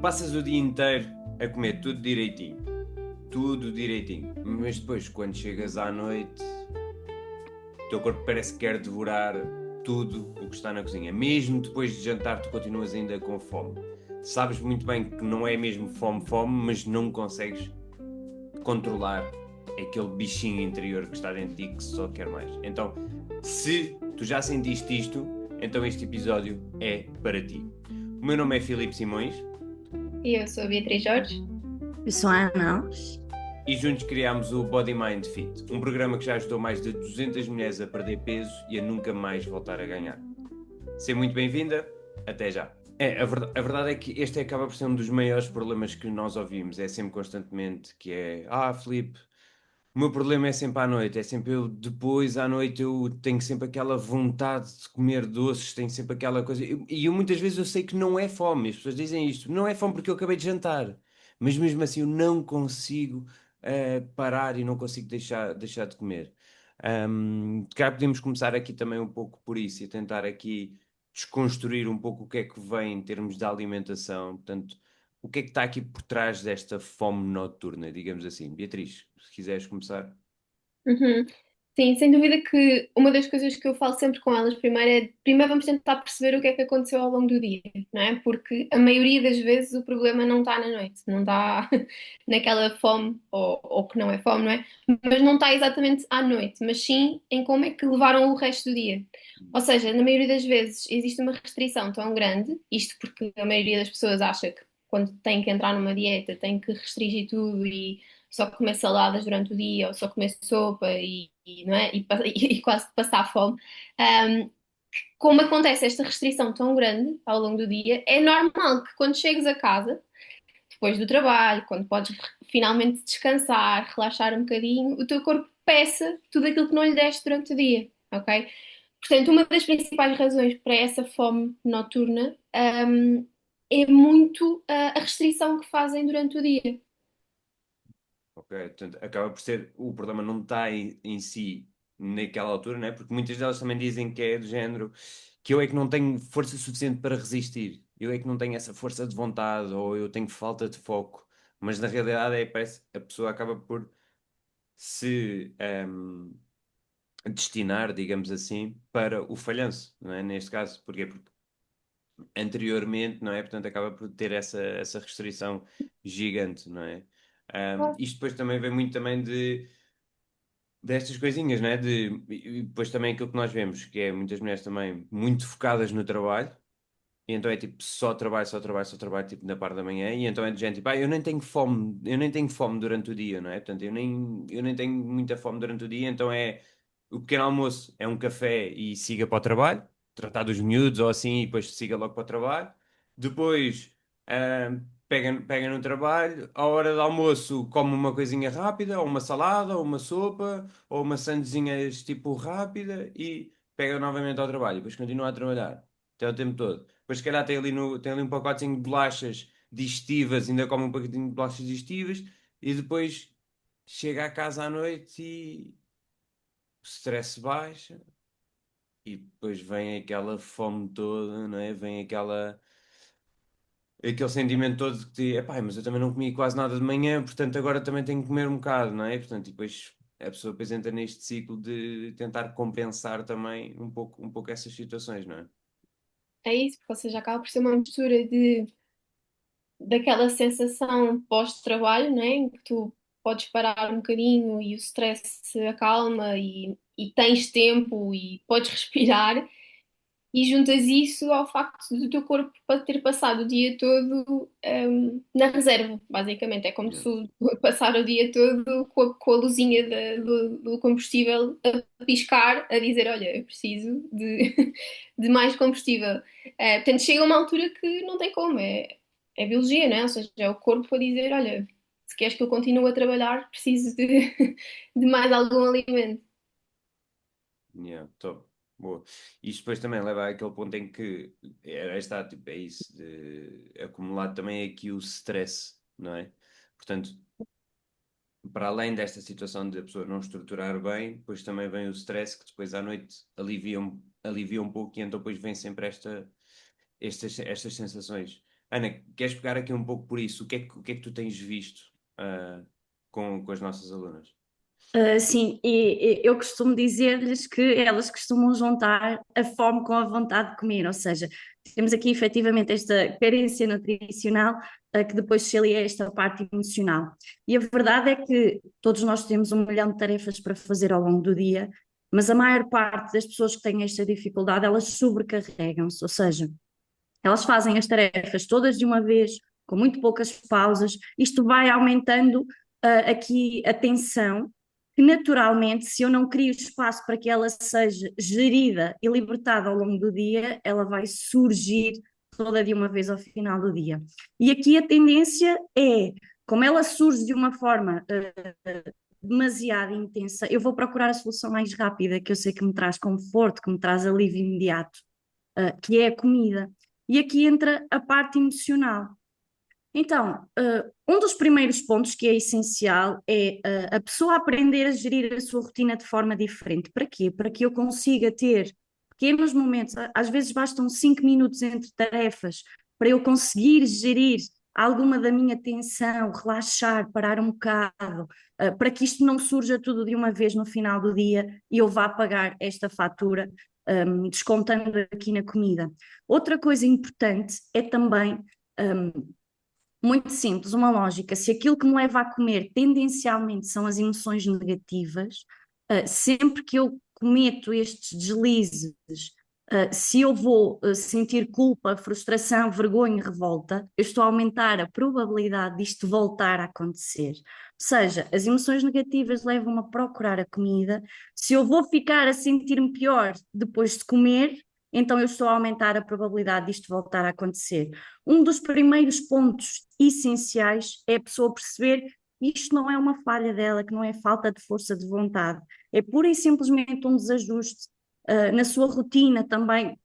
Passas o dia inteiro a comer tudo direitinho, mas depois, quando chegas à noite, o teu corpo parece que quer devorar tudo o que está na cozinha. Mesmo depois de jantar, tu continuas ainda com fome. Sabes muito bem que não é mesmo fome, mas não consegues controlar aquele bichinho interior que está dentro de ti que só quer mais. Então, se tu já sentiste isto, então este episódio é para ti. O meu nome é Filipe Simões E eu sou a Beatriz Jorge. Eu sou a Ana Alves. e juntos criámos o Body Mind Fit, um programa que já ajudou mais de 200 mulheres a perder peso e a nunca mais voltar a ganhar. Seja muito bem-vinda, até já. A verdade é que este acaba por ser um dos maiores problemas que nós ouvimos, é sempre constantemente que é Filipe, o meu problema é sempre à noite, é sempre eu, depois à noite eu tenho sempre aquela vontade de comer doces, tenho sempre aquela coisa. E eu muitas vezes eu sei que não é fome, as pessoas dizem isto, não é fome porque eu acabei de jantar, mas mesmo assim eu não consigo parar e não consigo deixar de comer. Cá podemos começar aqui também um pouco por isso e tentar aqui desconstruir um pouco o que é que vem em termos de alimentação, portanto. O que é que está aqui por trás desta fome noturna, digamos assim? Beatriz, se quiseres começar. Uhum. Sim, sem dúvida que uma das coisas que eu falo sempre com elas primeiro é, primeiro vamos tentar perceber o que é que aconteceu ao longo do dia, não é? Porque a maioria das vezes o problema não está na noite, não está naquela fome, ou que não é fome, não é? Mas não está exatamente à noite, mas sim em como é que levaram o resto do dia. Ou seja, na maioria das vezes existe uma restrição tão grande, isto porque a maioria das pessoas acha que quando tem que entrar numa dieta tem que restringir tudo e só comer saladas durante o dia ou só comer sopa não é? E quase passar fome. Um, Como acontece esta restrição tão grande ao longo do dia, é normal que quando chegues a casa, depois do trabalho, quando podes finalmente descansar, relaxar um bocadinho, o teu corpo peça tudo aquilo que não lhe deste durante o dia, ok? Portanto, uma das principais razões para essa fome noturna, é muito a restrição que fazem durante o dia. Ok, portanto, acaba por ser, o problema não está em si naquela altura, né? Porque muitas delas também dizem que é do género que eu é que não tenho força suficiente para resistir, eu é que não tenho essa força de vontade, ou eu tenho falta de foco, mas na realidade parece que a pessoa acaba por se destinar, digamos assim, para o falhanço, não é? Neste caso, porquê? Porque anteriormente, não é? Portanto, acaba por ter essa restrição gigante, não é? Isto depois também vem muito também destas coisinhas, não é? E depois também aquilo que nós vemos, que é muitas mulheres também muito focadas no trabalho, e então é tipo só trabalho, tipo na parte da manhã, e então é de gente tipo, eu nem tenho fome durante o dia, não é? Portanto, eu nem tenho muita fome durante o dia, então é o pequeno almoço é um café e siga para o trabalho, tratar dos miúdos ou assim, e depois siga logo para o trabalho. Depois pega no trabalho, à hora do almoço come uma coisinha rápida, ou uma salada, ou uma sopa, ou uma sandezinhas tipo rápida e pega novamente ao trabalho, depois continua a trabalhar até o tempo todo. Depois, se calhar, tem ali um pacotinho de bolachas digestivas, ainda come um pacotinho de bolachas digestivas, e depois chega à casa à noite e o stress baixa, e depois vem aquela fome toda, não é? Vem aquele sentimento todo de que, epá, mas eu também não comi quase nada de manhã, portanto agora também tenho que comer um bocado, não é? Portanto, e depois a pessoa depois entra neste ciclo de tentar compensar também um pouco essas situações, não é? É isso, porque, ou seja, acaba por ser uma mistura daquela sensação pós-trabalho, né, em que tu podes parar um bocadinho e o stress se acalma e tens tempo e podes respirar, e juntas isso ao facto do teu corpo ter passado o dia todo, na reserva, basicamente. É como Yeah. se passar o dia todo com a luzinha do combustível a piscar, a dizer: Olha, eu preciso de mais combustível. Portanto, chega uma altura que não tem como, é biologia, não é? Ou seja, é o corpo a dizer: Olha, se queres que eu continue a trabalhar, preciso de mais algum alimento. Yeah, top. Boa. Isto depois também leva àquele ponto em que está, tipo, é isso, de acumular também aqui o stress, não é? Portanto, para além desta situação de a pessoa não estruturar bem, depois também vem o stress que depois à noite alivia um pouco e então depois vem sempre estas sensações. Ana, queres pegar aqui um pouco por isso? O que é que tu tens visto com as nossas alunas? Sim, e eu costumo dizer-lhes que elas costumam juntar a fome com a vontade de comer, ou seja, temos aqui efetivamente esta carência nutricional, que depois se alia a esta parte emocional. E a verdade é que todos nós temos 1 milhão de tarefas para fazer ao longo do dia, mas a maior parte das pessoas que têm esta dificuldade, elas sobrecarregam-se, ou seja, elas fazem as tarefas todas de uma vez, com muito poucas pausas. Isto vai aumentando aqui a tensão, que naturalmente, se eu não crio espaço para que ela seja gerida e libertada ao longo do dia, ela vai surgir toda de uma vez ao final do dia. E aqui a tendência é, como ela surge de uma forma demasiado intensa, eu vou procurar a solução mais rápida, que eu sei que me traz conforto, que me traz alívio imediato, que é a comida. E aqui entra a parte emocional. Então, um dos primeiros pontos que é essencial é a pessoa aprender a gerir a sua rotina de forma diferente. Para quê? Para que eu consiga ter pequenos momentos, às vezes bastam 5 minutos entre tarefas, para eu conseguir gerir alguma da minha tensão, relaxar, parar um bocado, para que isto não surja tudo de uma vez no final do dia e eu vá pagar esta fatura, descontando aqui na comida. Outra coisa importante é também, muito simples, uma lógica. Se aquilo que me leva a comer tendencialmente são as emoções negativas, sempre que eu cometo estes deslizes, se eu vou sentir culpa, frustração, vergonha, revolta, eu estou a aumentar a probabilidade disto voltar a acontecer. Ou seja, as emoções negativas levam-me a procurar a comida. Se eu vou ficar a sentir-me pior depois de comer, então eu estou a aumentar a probabilidade disto voltar a acontecer. Um dos primeiros pontos essenciais é a pessoa perceber que isto não é uma falha dela, que não é falta de força de vontade, é pura e simplesmente um desajuste na sua rotina também,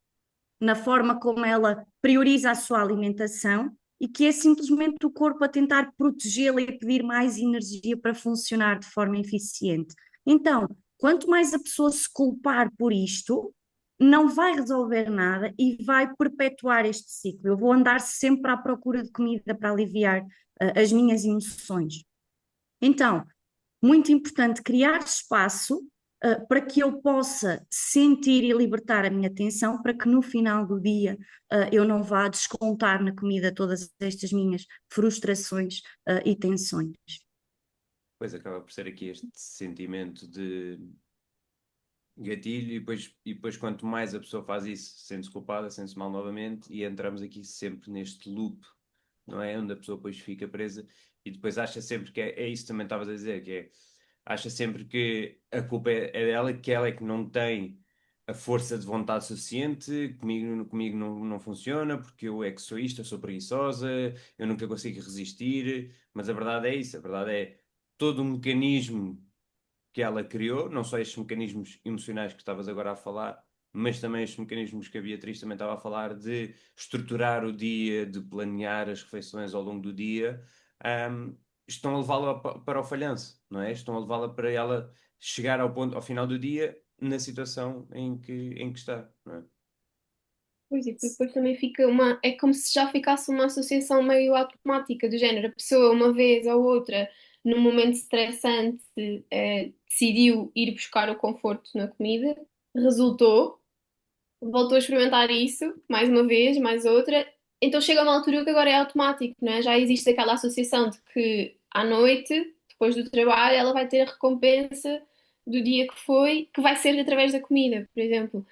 na forma como ela prioriza a sua alimentação, e que é simplesmente o corpo a tentar protegê-la e pedir mais energia para funcionar de forma eficiente. Então, quanto mais a pessoa se culpar por isto, não vai resolver nada e vai perpetuar este ciclo. Eu vou andar sempre à procura de comida para aliviar as minhas emoções. Então, muito importante criar espaço para que eu possa sentir e libertar a minha tensão, para que no final do dia eu não vá descontar na comida todas estas minhas frustrações e tensões. Pois acaba por ser aqui este sentimento de gatilho, e depois quanto mais a pessoa faz isso, sente-se culpada, sente-se mal novamente, e entramos aqui sempre neste loop, não é? Onde a pessoa depois fica presa e depois acha sempre que é isso que também estavas a dizer, que é, acha sempre que a culpa é dela, que ela é que não tem a força de vontade suficiente, comigo não funciona, porque eu é que sou isto, eu sou preguiçosa, eu nunca consigo resistir, mas a verdade é isso, a verdade é todo o mecanismo que ela criou, não só estes mecanismos emocionais que estavas agora a falar, mas também estes mecanismos que a Beatriz também estava a falar, de estruturar o dia, de planear as refeições ao longo do dia, ahm, estão a levá-la para o falhanço, não é? Estão a levá-la para ela chegar ao ponto, ao final do dia, na situação em que está, não é? Pois, e depois também fica uma. É como se já ficasse uma associação meio automática, do género, a pessoa uma vez ou outra, num momento estressante, decidiu ir buscar o conforto na comida, resultou, voltou a experimentar isso, mais uma vez, mais outra, então chega a uma altura que agora é automático, não é? Já existe aquela associação de que à noite, depois do trabalho, ela vai ter a recompensa do dia que foi, que vai ser através da comida, por exemplo.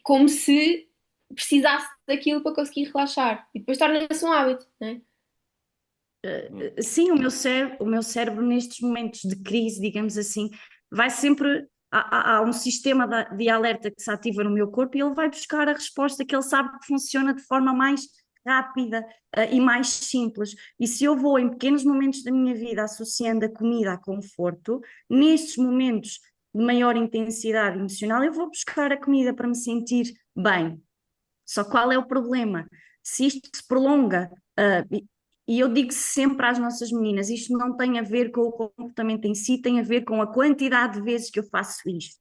Como se precisasse daquilo para conseguir relaxar. E depois torna-se um hábito, não é? Sim, o meu cérebro nestes momentos de crise, digamos assim, vai sempre. Há um sistema de alerta que se ativa no meu corpo e ele vai buscar a resposta que ele sabe que funciona de forma mais rápida, e mais simples. E se eu vou em pequenos momentos da minha vida associando a comida a conforto, nestes momentos de maior intensidade emocional, eu vou buscar a comida para me sentir bem. Só qual é o problema? Se isto se prolonga, e eu digo sempre às nossas meninas, isto não tem a ver com o comportamento em si, tem a ver com a quantidade de vezes que eu faço isto.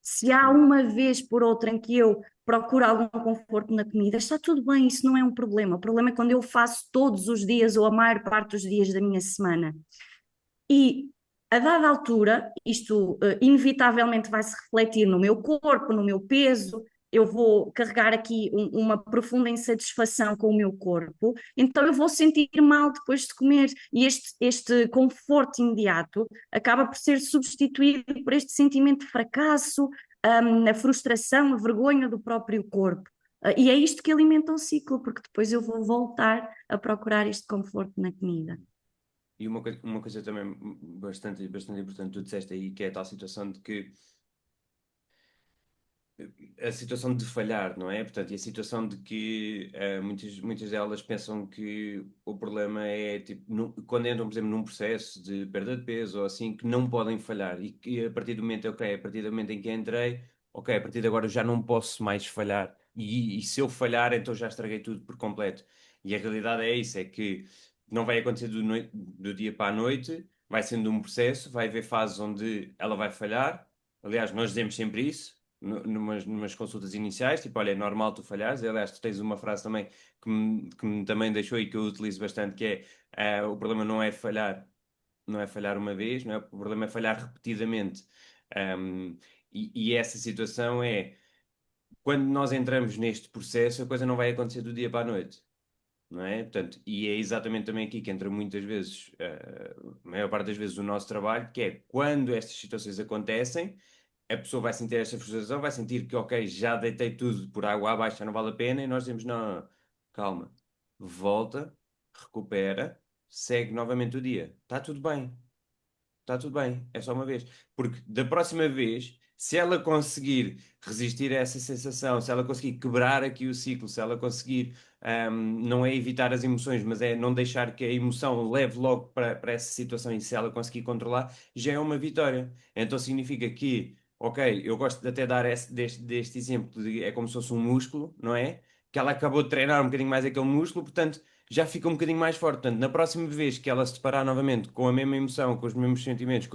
Se há Hum. uma vez por outra em que eu procuro algum conforto na comida, está tudo bem, isso não é um problema. O problema é quando eu faço todos os dias ou a maior parte dos dias da minha semana. E a dada altura, isto inevitavelmente vai se refletir no meu corpo, no meu peso. Eu vou carregar aqui uma profunda insatisfação com o meu corpo, então eu vou sentir mal depois de comer, e este conforto imediato acaba por ser substituído por este sentimento de fracasso, a frustração, a vergonha do próprio corpo. E é isto que alimenta o ciclo, porque depois eu vou voltar a procurar este conforto na comida. E uma coisa também bastante importante, tu disseste aí, que é a tal situação de que a situação de falhar, não é? Portanto, e a situação de que muitas delas pensam que o problema é, tipo, quando entram, por exemplo, num processo de perda de peso ou assim, que não podem falhar e que a partir do momento, ok, a partir do momento em que entrei, ok, a partir de agora eu já não posso mais falhar. E se eu falhar, então já estraguei tudo por completo. E a realidade é isso, é que não vai acontecer do dia para a noite, vai sendo um processo, vai haver fases onde ela vai falhar. Aliás, nós dizemos sempre isso numas consultas iniciais, tipo, olha, é normal tu falhares. Aliás, tu tens uma frase também que me também deixou e que eu utilizo bastante, que é o problema não é falhar uma vez, não é? O problema é falhar repetidamente. Um, e essa situação é, quando nós entramos neste processo, a coisa não vai acontecer do dia para a noite. Não é? Portanto, e é exatamente também aqui que entra muitas vezes, a maior parte das vezes, o nosso trabalho, que é quando estas situações acontecem, a pessoa vai sentir esta frustração, vai sentir que, ok, já deitei tudo por água abaixo, já não vale a pena, e nós dizemos, não, não, calma, volta, recupera, segue novamente o dia. Está tudo bem, é só uma vez. Porque da próxima vez, se ela conseguir resistir a essa sensação, se ela conseguir quebrar aqui o ciclo, se ela conseguir, não é evitar as emoções, mas é não deixar que a emoção leve logo para essa situação, e se ela conseguir controlar, já é uma vitória. Então significa que, ok, eu gosto de até dar deste exemplo, é como se fosse um músculo, não é? Que ela acabou de treinar um bocadinho mais aquele músculo, portanto já fica um bocadinho mais forte. Portanto, na próxima vez que ela se deparar novamente com a mesma emoção, com os mesmos sentimentos,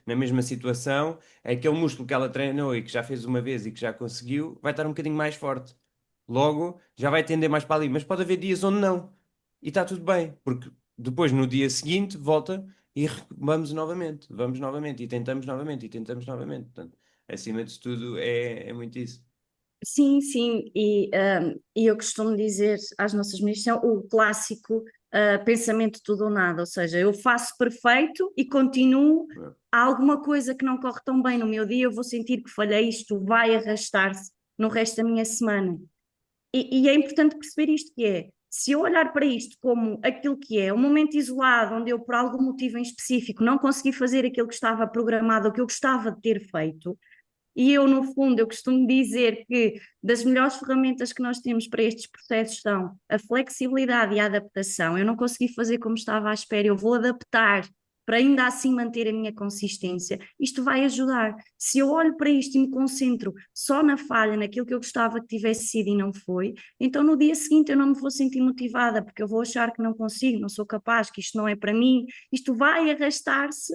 na mesma situação, aquele músculo que ela treinou e que já fez uma vez e que já conseguiu, vai estar um bocadinho mais forte. Logo, já vai tender mais para ali. Mas pode haver dias onde não. E está tudo bem, porque depois, no dia seguinte, volta e vamos novamente, e tentamos novamente, e tentamos novamente. Portanto, acima de tudo, é muito isso. Sim, sim, e eu costumo dizer às nossas mulheres, são o clássico pensamento tudo ou nada, ou seja, eu faço perfeito e continuo, há alguma coisa que não corre tão bem no meu dia, eu vou sentir que falhei, isto vai arrastar-se no resto da minha semana. E é importante perceber isto que é, se eu olhar para isto como aquilo que é, um momento isolado, onde eu por algum motivo em específico não consegui fazer aquilo que estava programado, ou que eu gostava de ter feito, e eu, no fundo, eu costumo dizer que das melhores ferramentas que nós temos para estes processos são a flexibilidade e a adaptação. Eu não consegui fazer como estava à espera, eu vou adaptar para ainda assim manter a minha consistência. Isto vai ajudar. Se eu olho para isto e me concentro só na falha, naquilo que eu gostava que tivesse sido e não foi, então no dia seguinte eu não me vou sentir motivada, porque eu vou achar que não consigo, não sou capaz, que isto não é para mim. Isto vai arrastar-se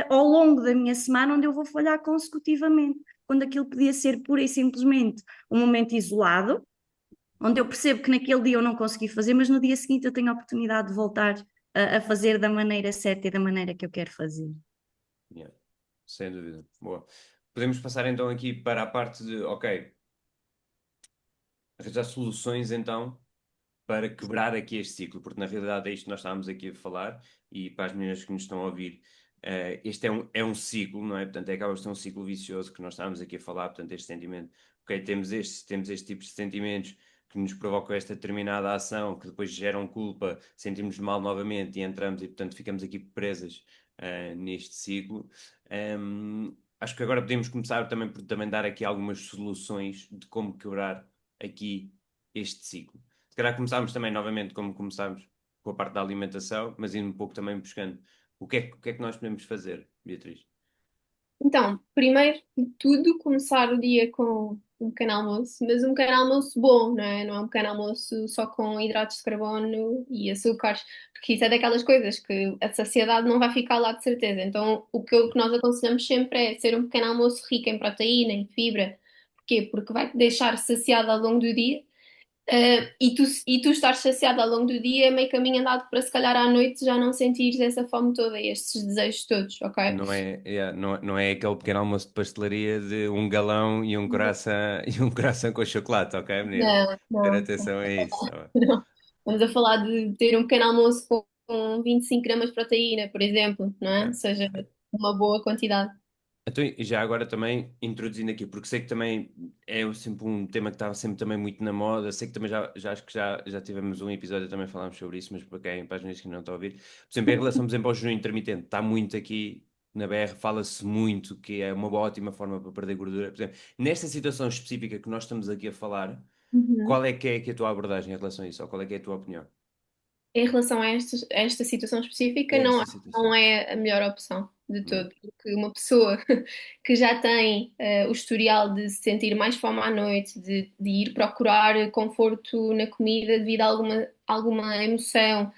ao longo da minha semana, onde eu vou falhar consecutivamente, quando aquilo podia ser pura e simplesmente um momento isolado, onde eu percebo que naquele dia eu não consegui fazer, mas no dia seguinte eu tenho a oportunidade de voltar a fazer da maneira certa e da maneira que eu quero fazer. Yeah, sem dúvida. Boa. Podemos passar então aqui para a parte de, ok, arranjar soluções então para quebrar aqui este ciclo, porque na realidade é isto que nós estávamos aqui a falar, e para as meninas que nos estão a ouvir, este é um ciclo, não é? Portanto, acaba por ser um ciclo vicioso que nós estávamos aqui a falar, portanto, este sentimento, ok, temos este tipo de sentimentos que nos provocam esta determinada ação, que depois geram culpa, sentimos mal novamente e entramos e, portanto, ficamos aqui presas neste ciclo. Acho que agora podemos começar também por também dar aqui algumas soluções de como quebrar aqui este ciclo. Se calhar começámos também novamente como começámos com a parte da alimentação, mas indo um pouco também buscando o que é que nós podemos fazer, Beatriz? Então, primeiro de tudo, começar o dia com um pequeno almoço, mas um pequeno almoço bom, não é? Não é um pequeno almoço só com hidratos de carbono e açúcares, porque isso é daquelas coisas que a saciedade não vai ficar lá de certeza. Então, o que nós aconselhamos sempre é ser um pequeno almoço rico em proteína, em fibra. Porquê? Porque vai te deixar saciado ao longo do dia. E tu estares saciado ao longo do dia é meio caminho andado para se calhar à noite já não sentires essa fome toda e estes desejos todos, ok? Não é, não é aquele pequeno almoço de pastelaria de um galão e um croissant, e um croissant com chocolate, ok, meninas? Não, Ter não. atenção a isso, tá bem? Não. Estamos a falar de ter um pequeno almoço com 25 gramas de proteína, por exemplo, não é? Ou Ok. seja, uma boa quantidade. Então, e já agora também introduzindo aqui, porque sei que também é sempre um tema que está sempre também muito na moda, sei que também já acho que já tivemos um episódio também falámos sobre isso, mas para as gente que não está a ouvir, por exemplo, em relação, por exemplo, ao jejum intermitente, está muito aqui na BR, fala-se muito que é uma ótima forma para perder gordura. Por exemplo, nesta situação específica que nós estamos aqui a falar, Uhum. qual é que é a tua abordagem em relação a isso, ou qual é que é a tua opinião? Em relação a esta situação específica, É não, esta situação. não é a melhor opção de Não. todo, porque uma pessoa que já tem o historial de se sentir mais fome à noite, de ir procurar conforto na comida devido a alguma emoção,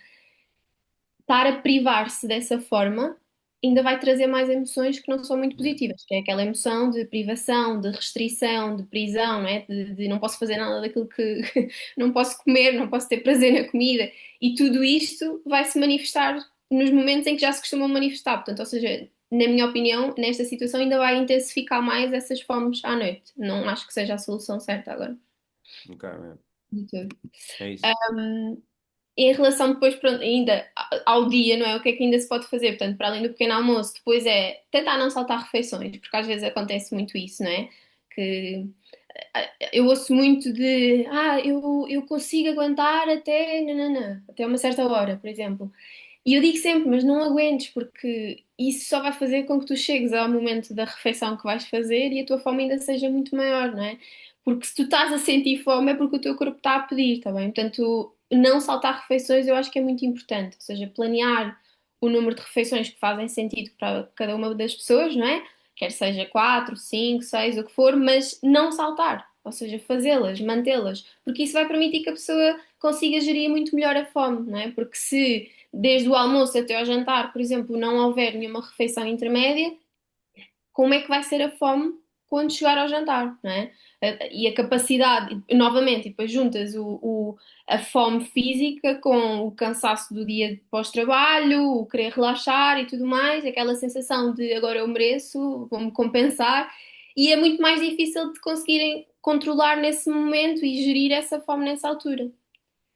estar a privar-se dessa forma ainda vai trazer mais emoções que não são muito Yeah. positivas, que é aquela emoção de privação, de restrição, de prisão, não é? De não posso fazer nada daquilo que não posso comer, não posso ter prazer na comida. E tudo isto vai se manifestar nos momentos em que já se costumam manifestar. Portanto, ou seja, na minha opinião, nesta situação ainda vai intensificar mais essas fomes à noite. Não acho que seja a solução certa agora. Ok, é De todo. é isso. Em relação depois, pronto, ainda ao dia, não é? O que é que ainda se pode fazer? Portanto, para além do pequeno almoço, depois é tentar não saltar refeições, porque às vezes acontece muito isso, não é? Que eu ouço muito de, eu consigo aguentar até, nananã, até uma certa hora, por exemplo. E eu digo sempre, mas não aguentes, porque isso só vai fazer com que tu chegues ao momento da refeição que vais fazer e a tua fome ainda seja muito maior, não é? Porque se tu estás a sentir fome é porque o teu corpo está a pedir, tá bem? Portanto, não saltar refeições eu acho que é muito importante, ou seja, planear o número de refeições que fazem sentido para cada uma das pessoas, não é? Quer seja 4, 5, 6, o que for, mas não saltar, ou seja, fazê-las, mantê-las, porque isso vai permitir que a pessoa consiga gerir muito melhor a fome, não é? Porque se desde o almoço até ao jantar, por exemplo, não houver nenhuma refeição intermédia, como é que vai ser a fome quando chegar ao jantar, não é? E a capacidade, novamente, e depois juntas a fome física com o cansaço do dia pós-trabalho, o querer relaxar e tudo mais, aquela sensação de agora eu mereço, vou-me compensar, e é muito mais difícil de conseguirem controlar nesse momento e gerir essa fome nessa altura.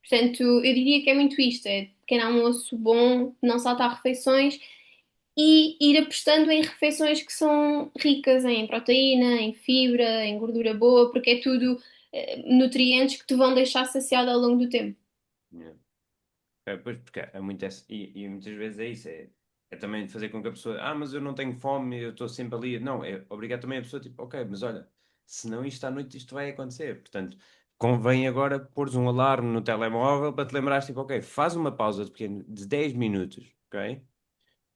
Portanto, eu diria que é muito isto: é pequeno almoço bom, não saltar refeições e ir apostando em refeições que são ricas em proteína, em fibra, em gordura boa, porque é tudo nutrientes que te vão deixar saciado ao longo do tempo. Yeah. É, pois, porque é muito e muitas vezes é isso, é também fazer com que a pessoa, mas eu não tenho fome, eu estou sempre ali. Não, é obrigar também a pessoa, tipo, ok, mas olha, se não isto à noite, isto vai acontecer. Portanto, convém agora pôres um alarme no telemóvel para te lembrares, tipo, ok, faz uma pausa de 10 minutos, ok?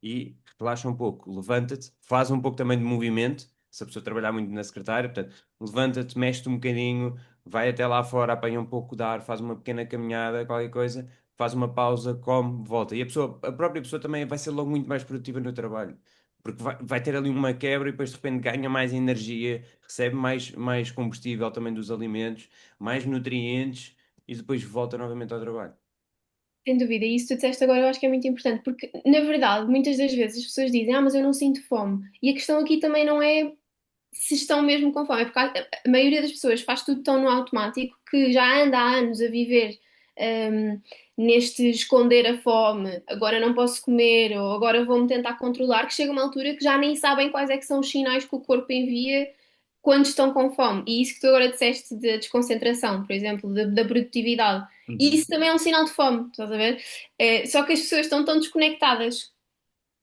E relaxa um pouco, levanta-te, faz um pouco também de movimento, se a pessoa trabalhar muito na secretária, portanto, levanta-te, mexe-te um bocadinho, vai até lá fora, apanha um pouco de ar, faz uma pequena caminhada, qualquer coisa, faz uma pausa, come, volta. E a própria pessoa também vai ser logo muito mais produtiva no trabalho, porque vai ter ali uma quebra e depois de repente ganha mais energia, recebe mais combustível também dos alimentos, mais nutrientes e depois volta novamente ao trabalho. Sem dúvida, e isso que tu disseste agora eu acho que é muito importante, porque na verdade, muitas das vezes as pessoas dizem, mas eu não sinto fome. E a questão aqui também não é se estão mesmo com fome, é porque a maioria das pessoas faz tudo tão no automático que já anda há anos a viver neste esconder a fome, agora não posso comer, ou agora vou-me tentar controlar, que chega uma altura que já nem sabem quais é que são os sinais que o corpo envia quando estão com fome. E isso que tu agora disseste da desconcentração, por exemplo, da produtividade, e Uhum. isso também é um sinal de fome, estás a ver? Só que as pessoas estão tão desconectadas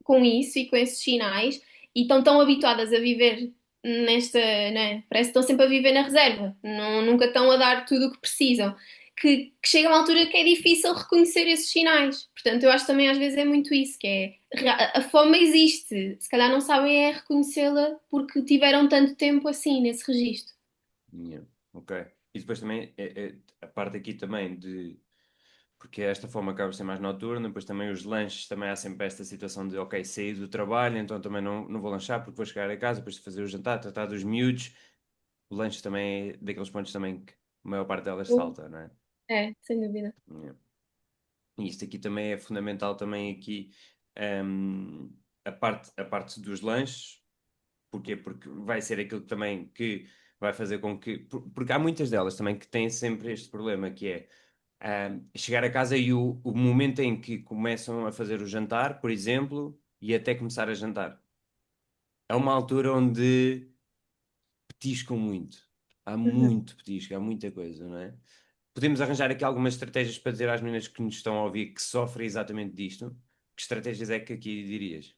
com isso e com esses sinais e estão tão habituadas a viver nesta, né? Parece que estão sempre a viver na reserva, não, nunca estão a dar tudo o que precisam, que chega a uma altura que é difícil reconhecer esses sinais. Portanto, eu acho também às vezes é muito isso, que é a fome existe, se calhar não sabem é reconhecê-la porque tiveram tanto tempo assim nesse registro. Yeah, ok. E depois também, a parte aqui também de. Porque esta fome acaba por ser mais noturna, depois também os lanches, também há sempre esta situação de, ok, saí do trabalho, então também não vou lanchar porque vou chegar a casa, depois de fazer o jantar, tratar dos miúdos. O lanche também é daqueles pontos também que a maior parte delas salta, não é? É, sem dúvida. Yeah. E isto aqui também é fundamental também aqui, ehm, a parte dos lanches. Porquê? Porque vai ser aquilo também que vai fazer com que. Porque há muitas delas também que têm sempre este problema, que é chegar a casa e o momento em que começam a fazer o jantar, por exemplo, e até começar a jantar. É uma altura onde petiscam muito. Há Uhum. muito petisco, há muita coisa, não é? Podemos arranjar aqui algumas estratégias para dizer às meninas que nos estão a ouvir que sofrem exatamente disto. Que estratégias é que aqui dirias?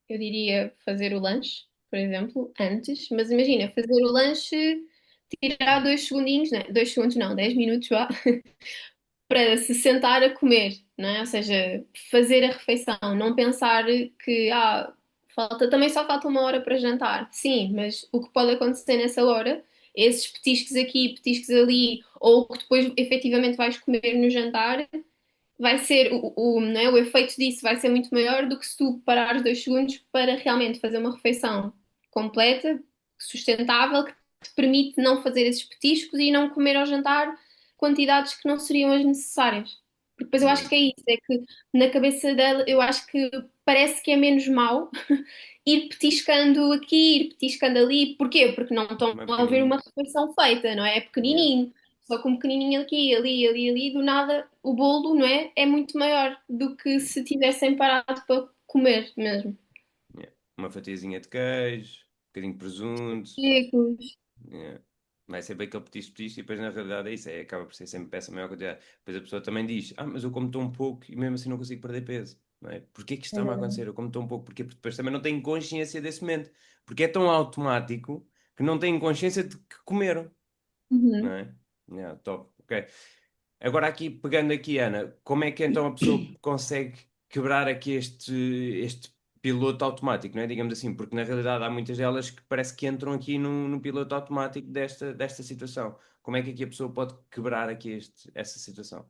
Eu diria fazer o lanche, por exemplo, antes, mas imagina, fazer o lanche, tirar 2 segundinhos, né? 2 segundos não, 10 minutos, vá, para se sentar a comer, não é? Ou seja, fazer a refeição, não pensar que também só falta 1 hora para jantar. Sim, mas o que pode acontecer nessa hora, esses petiscos aqui, petiscos ali, ou que depois efetivamente vais comer no jantar, vai ser não é? O efeito disso vai ser muito maior do que se tu parares 2 segundos para realmente fazer uma refeição completa, sustentável, que te permite não fazer esses petiscos e não comer ao jantar quantidades que não seriam as necessárias. Porque depois eu Yeah, acho que é isso, é que na cabeça dela eu acho que parece que é menos mau ir petiscando aqui, ir petiscando ali. Porquê? Porque não estão uma a ver pequenina. uma refeição feita, não é? É Yeah, pequenininho. Só que um pequenininho aqui, ali, ali, ali, do nada, o bolo, não é? É muito maior do que yeah, se tivessem parado para comer mesmo. yeah. Uma fatiazinha de queijo, um bocadinho de presunto. Chicos. Yeah. Vai sempre aquele petisco, petisco, e depois na realidade é isso, acaba por ser sempre essa maior quantidade. Depois a pessoa também diz: mas eu como tão pouco e mesmo assim não consigo perder peso. Não é? Porquê que isto está-me a acontecer? Eu como tão pouco, porquê? Porque depois também não tenho consciência desse momento. Porque é tão automático que não tenho consciência de que comeram. Não Uhum. é? Yeah, top, ok. Agora aqui, pegando aqui, Ana, como é que então a pessoa consegue quebrar aqui este piloto automático, não é? Digamos assim, porque na realidade há muitas delas que parece que entram aqui no piloto automático desta situação. Como é que aqui a pessoa pode quebrar aqui essa situação?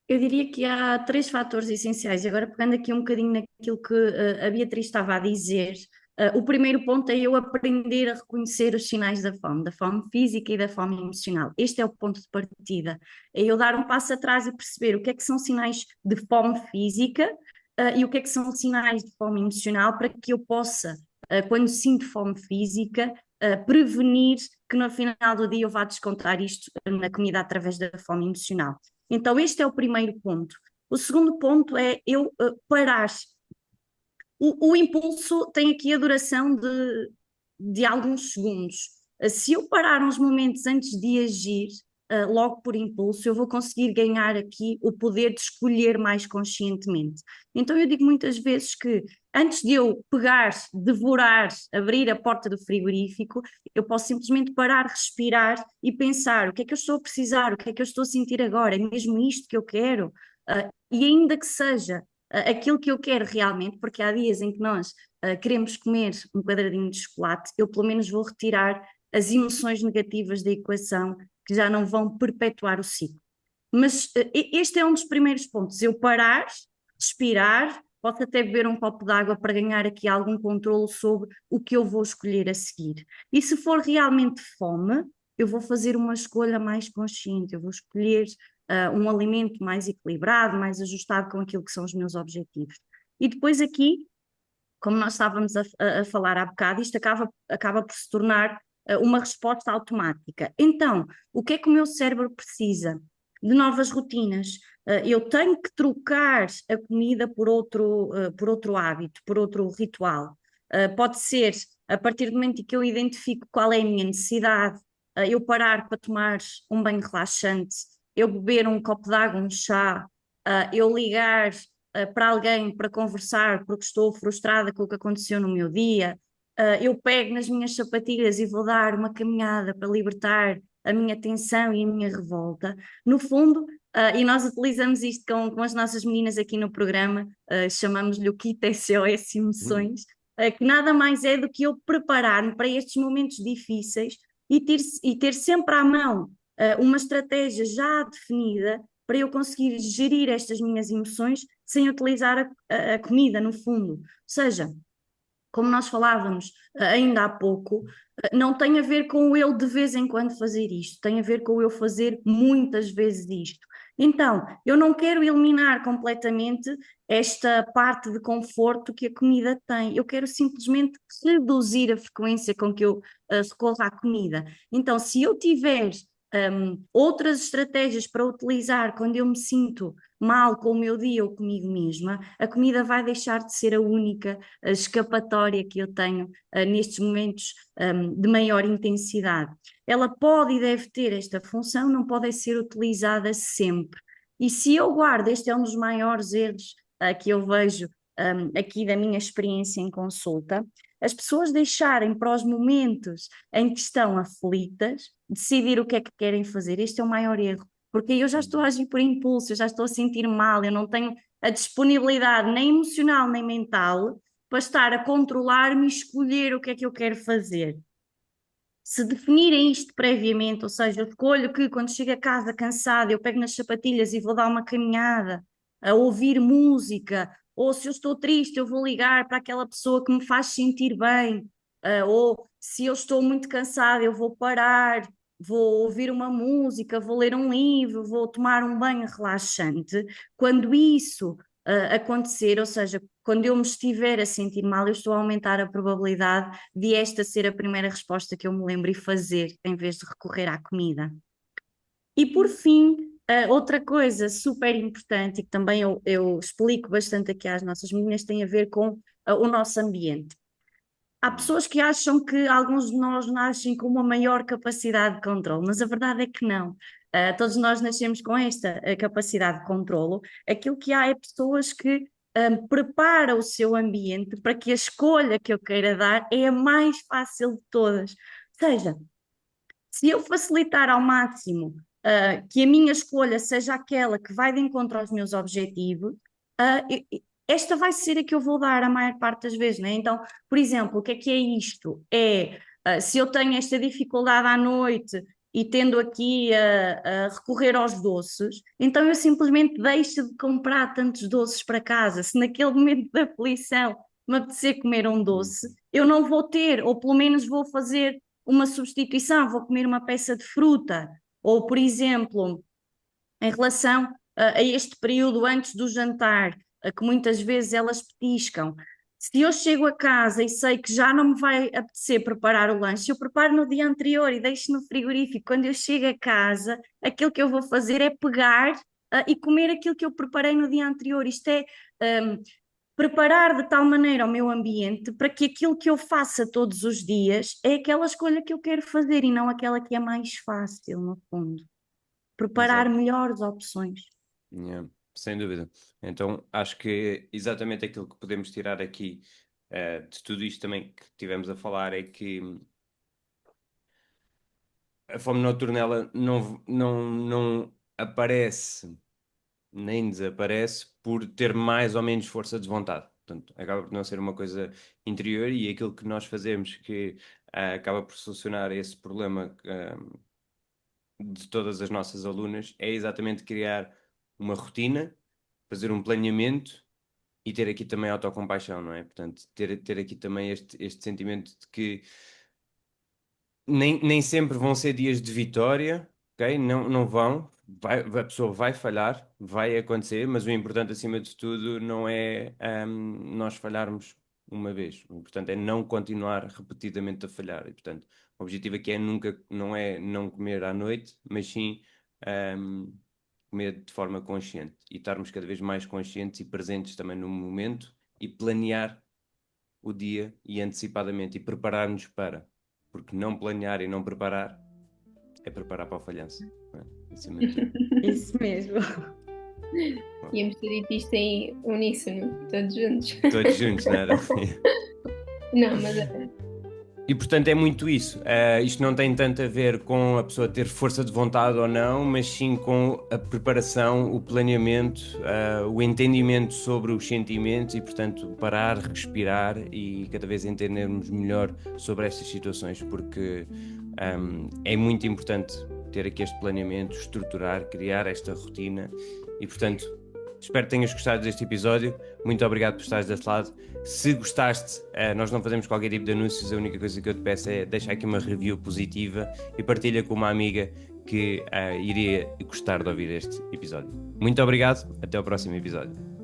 Eu diria que há três fatores essenciais. E agora, pegando aqui um bocadinho naquilo que a Beatriz estava a dizer, o primeiro ponto é eu aprender a reconhecer os sinais da fome física e da fome emocional. Este é o ponto de partida. É eu dar um passo atrás e perceber o que é que são sinais de fome física, e o que é que são sinais de fome emocional, para que eu possa, quando sinto fome física, prevenir que no final do dia eu vá descontar isto na comida através da fome emocional. Então, este é o primeiro ponto. O segundo ponto é eu parar. O impulso tem aqui a duração de alguns segundos. Se eu parar uns momentos antes de agir, logo por impulso, eu vou conseguir ganhar aqui o poder de escolher mais conscientemente. Então, eu digo muitas vezes que antes de eu pegar, devorar, abrir a porta do frigorífico, eu posso simplesmente parar, respirar e pensar: o que é que eu estou a precisar, o que é que eu estou a sentir agora, é mesmo isto que eu quero? E ainda que seja aquilo que eu quero realmente, porque há dias em que nós queremos comer um quadradinho de chocolate, eu pelo menos vou retirar as emoções negativas da equação que já não vão perpetuar o ciclo. Mas este é um dos primeiros pontos, eu parar, respirar, posso até beber um copo de água para ganhar aqui algum controle sobre o que eu vou escolher a seguir. E se for realmente fome, eu vou fazer uma escolha mais consciente, eu vou escolher um alimento mais equilibrado, mais ajustado com aquilo que são os meus objetivos. E depois aqui, como nós estávamos a falar há bocado, isto acaba por se tornar uma resposta automática. Então, o que é que o meu cérebro precisa? De novas rotinas. Eu tenho que trocar a comida por outro hábito, por outro ritual. Pode ser, a partir do momento em que eu identifico qual é a minha necessidade, eu parar para tomar um banho relaxante, eu beber um copo de água, um chá, eu ligar para alguém para conversar porque estou frustrada com o que aconteceu no meu dia, eu pego nas minhas sapatilhas e vou dar uma caminhada para libertar a minha tensão e a minha revolta. No fundo, e nós utilizamos isto com as nossas meninas aqui no programa, chamamos-lhe o kit SOS Emoções, que nada mais é do que eu preparar-me para estes momentos difíceis e ter sempre à mão uma estratégia já definida para eu conseguir gerir estas minhas emoções sem utilizar a comida, no fundo. Ou seja, como nós falávamos ainda há pouco, não tem a ver com eu de vez em quando fazer isto, tem a ver com eu fazer muitas vezes isto. Então, eu não quero eliminar completamente esta parte de conforto que a comida tem, eu quero simplesmente reduzir a frequência com que eu recorro à comida. Então, se eu tiver outras estratégias para utilizar quando eu me sinto mal com o meu dia ou comigo mesma, a comida vai deixar de ser a única escapatória que eu tenho nestes momentos de maior intensidade. Ela pode e deve ter esta função, não pode ser utilizada sempre. E se eu guardo, este é um dos maiores erros que eu vejo aqui da minha experiência em consulta, as pessoas deixarem para os momentos em que estão aflitas decidir o que é que querem fazer. Este é o maior erro, porque eu já estou a agir por impulso, eu já estou a sentir mal, eu não tenho a disponibilidade nem emocional nem mental para estar a controlar-me e escolher o que é que eu quero fazer. Se definirem isto previamente, ou seja, eu escolho que quando chego a casa cansada eu pego nas sapatilhas e vou dar uma caminhada, a ouvir música, ou se eu estou triste eu vou ligar para aquela pessoa que me faz sentir bem, ou se eu estou muito cansada eu vou parar, vou ouvir uma música, vou ler um livro, vou tomar um banho relaxante. Quando isso acontecer, ou seja, quando eu me estiver a sentir mal, eu estou a aumentar a probabilidade de esta ser a primeira resposta que eu me lembro e fazer, em vez de recorrer à comida. E por fim, outra coisa super importante e que também eu explico bastante aqui às nossas meninas tem a ver com o nosso ambiente. Há pessoas que acham que alguns de nós nascem com uma maior capacidade de controle, mas a verdade é que não. Todos nós nascemos com esta capacidade de controlo. Aquilo que há é pessoas que preparam o seu ambiente para que a escolha que eu queira dar é a mais fácil de todas. Ou seja, se eu facilitar ao máximo que a minha escolha seja aquela que vai de encontro aos meus objetivos, esta vai ser a que eu vou dar a maior parte das vezes, né? Então, por exemplo, o que é isto? Se eu tenho esta dificuldade à noite e tendo aqui a recorrer aos doces, então eu simplesmente deixo de comprar tantos doces para casa. Se naquele momento da aflição me apetecer comer um doce, eu não vou ter, ou pelo menos vou fazer uma substituição, vou comer uma peça de fruta, ou por exemplo, em relação a este período antes do jantar, que muitas vezes elas petiscam. Se eu chego a casa e sei que já não me vai apetecer preparar o lanche, eu preparo no dia anterior e deixo no frigorífico. Quando eu chego a casa, aquilo que eu vou fazer é pegar e comer aquilo que eu preparei no dia anterior. Isto é preparar de tal maneira o meu ambiente para que aquilo que eu faça todos os dias é aquela escolha que eu quero fazer e não aquela que é mais fácil, no fundo. Preparar Exato. melhores opções. Yeah, sem dúvida. Então, acho que exatamente aquilo que podemos tirar aqui de tudo isto também que tivemos a falar é que a fome noturna ela não aparece nem desaparece por ter mais ou menos força de vontade. Portanto, acaba por não ser uma coisa interior e aquilo que nós fazemos que acaba por solucionar esse problema de todas as nossas alunas é exatamente criar uma rotina, fazer um planeamento e ter aqui também autocompaixão, não é? Portanto, ter aqui também este sentimento de que nem sempre vão ser dias de vitória, ok? Não vão. A pessoa vai falhar, vai acontecer, mas o importante acima de tudo não é nós falharmos uma vez. O importante é não continuar repetidamente a falhar. E, portanto, o objetivo aqui é nunca, não é não comer à noite, mas sim comer de forma consciente e estarmos cada vez mais conscientes e presentes também no momento e planear o dia e antecipadamente e preparar-nos para. Porque não planear e não preparar é preparar para o falhanço. Não é? Acima de tudo. Isso mesmo. Íamos ter dito isto em uníssono, todos juntos. Todos juntos, não era? Não, mas é. E portanto é muito isso. Isto não tem tanto a ver com a pessoa ter força de vontade ou não, mas sim com a preparação, o planeamento, o entendimento sobre os sentimentos e, portanto, parar, respirar e cada vez entendermos melhor sobre estas situações, porque é muito importante ter aqui este planeamento, estruturar, criar esta rotina e, portanto, espero que tenhas gostado deste episódio. Muito obrigado por estares desse lado. Se gostaste, nós não fazemos qualquer tipo de anúncios, a única coisa que eu te peço é deixar aqui uma review positiva e partilha com uma amiga que iria gostar de ouvir este episódio. Muito obrigado, até ao próximo episódio.